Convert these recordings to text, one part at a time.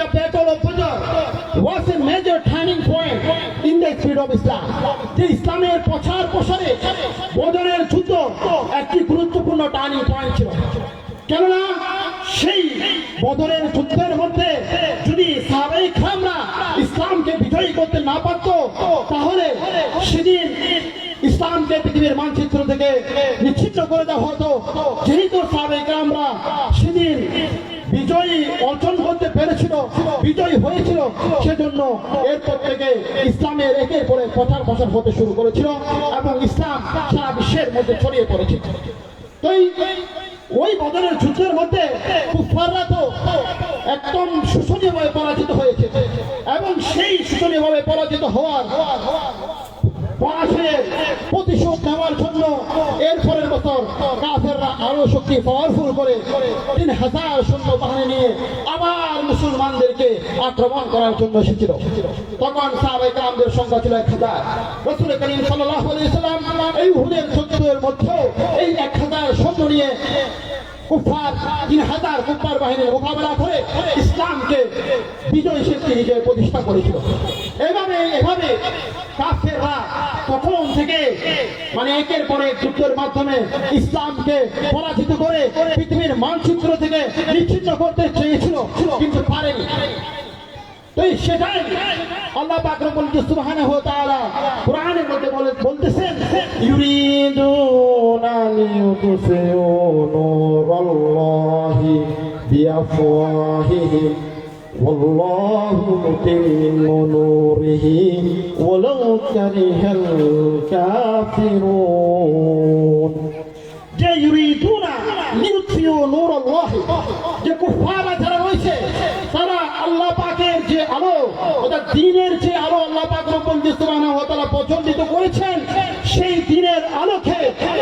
The Battle of Badr was a major turning point in the history of Islam. যে ইসলামের প্রচার প্রসারে বদরের যুদ্ধ একটি গুরুত্বপূর্ণ টার্নিং পয়েন্ট ছিল। কেননা সেই বদরের যুদ্ধের মধ্যে যদি সাহাবায়ে কেরামরা ইসলামকে বিজয়ী করতে না পারত, তাহলে সেদিন ইসলামকে পৃথিবীর মানচিত্র থেকে নিশ্চিহ্ন করে দেওয়া হতো। যেহেতু সাহাবায়ে কেরামরা সেদিন বিজয়ী অর্জন করতে পেরেছিল, বিজয়ী হয়েছিল, সেজন্য এরপর থেকে ইসলামের একের পরে প্রচার প্রসার হতে শুরু করেছিল এবং ইসলাম সারা বিশ্বের মধ্যে ছড়িয়ে পড়েছিল। তো ওই বদরের যুদ্ধের মধ্যে কুফাররা তো একদম শোষণীয়ভাবে পরাজিত হয়েছে এবং সেই শোষণীয়ভাবে পরাজিত হওয়ার পরাজয়ের প্রতিশোধ নেওয়ার জন্য এরপরের বছর কাফেররা আরো শক্তি পাওয়ারফুল করে ৩,০০০ সৈন্যবাহিনী নিয়ে আবার মুসলমানদেরকে আক্রমণ করার জন্য এসেছিল। তখন সাহাবায়ে কেরামদের সংখ্যা ছিল ১,০০০। রাসূল করিম সাল্লাল্লাহু আলাইহি ওয়াসাল্লাম এই উহুদের যুদ্ধের মধ্যে এই ১,০০০ সৈন্য নিয়ে কুফার ৩,০০০ কুফার বাহিনীর মোকাবেলা করে ইসলামকে বিজয় শক্তি হিসেবে প্রতিষ্ঠা করেছিল। এভাবে কাফেররা তখন থেকে মানে একের পর এক যুদ্ধের মাধ্যমে ইসলামকে পরাজিত করে পৃথিবীর মানচিত্র থেকে নিশ্চিহ্ন করতে চেয়েছিল, কিন্তু পারেনি। তো সেটাই আল্লাহ পাক রব্বুল সুবহানাহু ওয়া তাআলা কোরআনের মধ্যে বলতেছেন, ইউরিদুনা লিইউতফিউ নূরাল্লাহি বিআফওয়াহিহিম ওয়াল্লাহু মুতিম্মু নূরিহি ওয়ালাউ কারিহাল কাফিরুন। যে ইউরিদুনা লিইউতফিউ নূরাল্লাহি, যে কুফাররা যারা রয়েছে তারা আল্লাহ পাকের যে আলো, অর্থাৎ দ্বীনের যে আলো আল্লাহ পাক রব্বুল সুবহানাহু ওয়া তাআলা প্রজ্বলিত করেছেন, সেই দ্বীনের আলোকে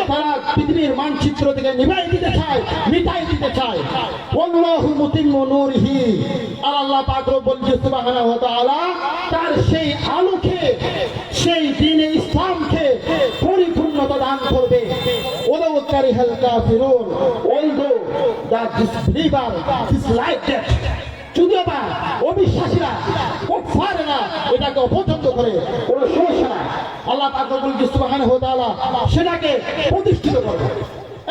তারা পৃথিবীর মানচিত্র থেকে নিভাই দিতে চায়, মিটাই দিতে চায়। আল্লাহু মুতিম্মু নূরিহি, আর আল্লাহ পাক রব্বুল সুবহানাহু ওয়া তাআলা তার সেই আলোকে, সেই দ্বীনে ইসলামকে পরিপূর্ণতা দান করবে। ওয়ালাউ কারিহাল Kafirun, although the disbeliever dislike that, যদিও বা অবিশ্বাসীরা কুফাররা এটাকে অপছন্দ করে, কোনো সমস্যা নাই, আল্লাহ পাক রব্বুল সুবহানাহু ওয়া তাআলা সেটাকে প্রতিষ্ঠিত করবে।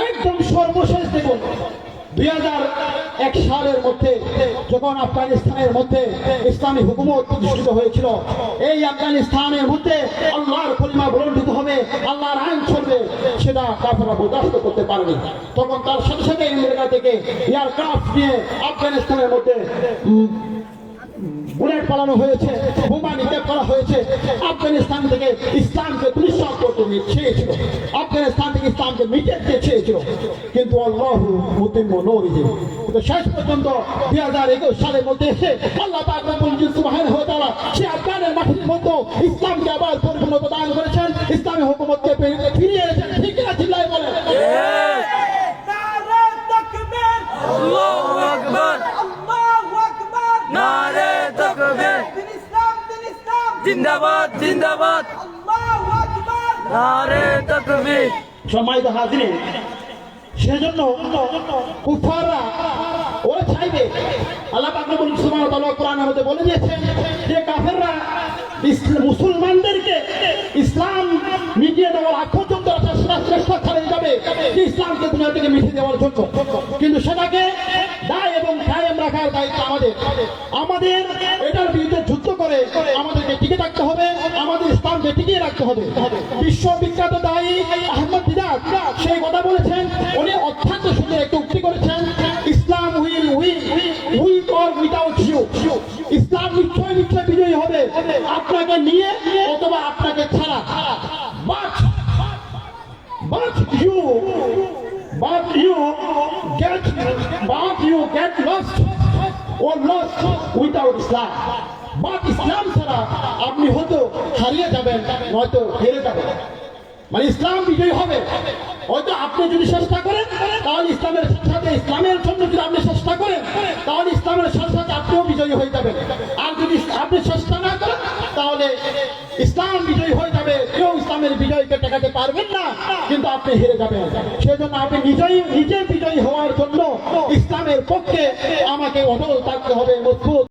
একদম সর্বশেষ দেখুন ২০০১ সালের মধ্যে যখন আফগানিস্তানের মধ্যে ইসলামী হুকুমত প্রতিষ্ঠিত হয়েছিল, এই আফগানিস্তানের মধ্যে আল্লাহর কলিমা বুলন্দিত হবে, আল্লাহর আইন চলবে, সেটা কাফেররা বরদাস্ত করতে পারেনি। তখন তার সাথে সাথে আমেরিকা থেকে এয়ারক্রাফট নিয়ে আফগানিস্তানের মধ্যে বুলেট পালানো হয়েছে, বোমা নিক্ষেপ করা হয়েছে। আফগানিস্তান থেকে ইসলামকে দুঃসাহ করতে চেয়েছিল, আফগানিস্তান থেকে ইসলামকে মিটিয়ে দিতে চেয়েছিল, কিন্তু আল্লাহু মুতিম্মু নূরিহি, কিন্তু শেষ পর্যন্ত ২০২১ সালের মধ্যে এসে আল্লাহ পাক রব্বুল সুবহানাহু ওয়া তাআলা সে আফগানের মাটির মধ্যে ইসলামকে আবার পরিপূর্ণতা দান করেছেন, ইসলামী হুকুমতকে ফিরিয়ে এনেছেন। ঠিক না? চিল্লায় বলেন নারে তাকবীর, আল্লাহু আকবার, আল্লাহু আকবার, নারে তাকবীর, দিন ইসলাম জিন্দাবাদ জিন্দাবাদ, আল্লাহু আকবার, নারে তাকবীর। সম্মানিত হাজিরিন, সেজন্য কুফাররা ওরা চাইবে, আল্লাহ পাক রব্বুল সুবহানাহু ওয়া তাআলা কোরআনের মধ্যে বলে দিয়েছেন যে কাফেররা মুসলমানদেরকে ইসলাম মিটিয়ে দেওয়ার আগ পর্যন্ত চেষ্টা চালিয়ে যাবে যে ইসলামকে দুনিয়া থেকে মিটিয়ে দেওয়ার জন্য, কিন্তু সেটাকে দায় এবং কায়েম রাখার দায়িত্ব আমাদের এটার বিরুদ্ধে যুদ্ধ করে আমাদেরকে টিকে থাকতে হবে, আমাদের ইসলামকে টিকিয়ে রাখতে হবে। বিশ্ববিখ্যাত দায়ী আহমদ দিদাত সেই কথা বলেছেন, উনি অত্যন্ত সুন্দর একটা উক্তি করেছেন, Islam will win with or without you. ইসলাম নিশ্চয় নিশ্চয় বিজয়ী হবে, আপনাকে নিয়ে অথবা আপনাকে ছাড়া। But you get lost or lost without Islam. But ইসলাম ছাড়া আপনি হয়তো হারিয়ে যাবেন, নয়তো হেরে যাবেন। মানে ইসলাম বিজয়ী হবে, হয়তো আপনি যদি চেষ্টা করেন তাহলে ইসলামের সাথে, ইসলামের জন্য যদি আপনি চেষ্টা করেন তাহলে ইসলামের সাথে সাথে আপনিও বিজয়ী হয়ে যাবেন। আর যদি আপনি চেষ্টা না করেন তাহলে ইসলাম বিজয়ী হয়ে যাবে, কেউ ইসলামের বিজয়কে ঠেকাতে পারবেন না, কিন্তু আপনি হেরে যাবেন। সেজন্য আপনি নিজে বিজয়ী হওয়ার জন্য ইসলামের পক্ষে আমাকে অটল থাকতে হবে, মজবুত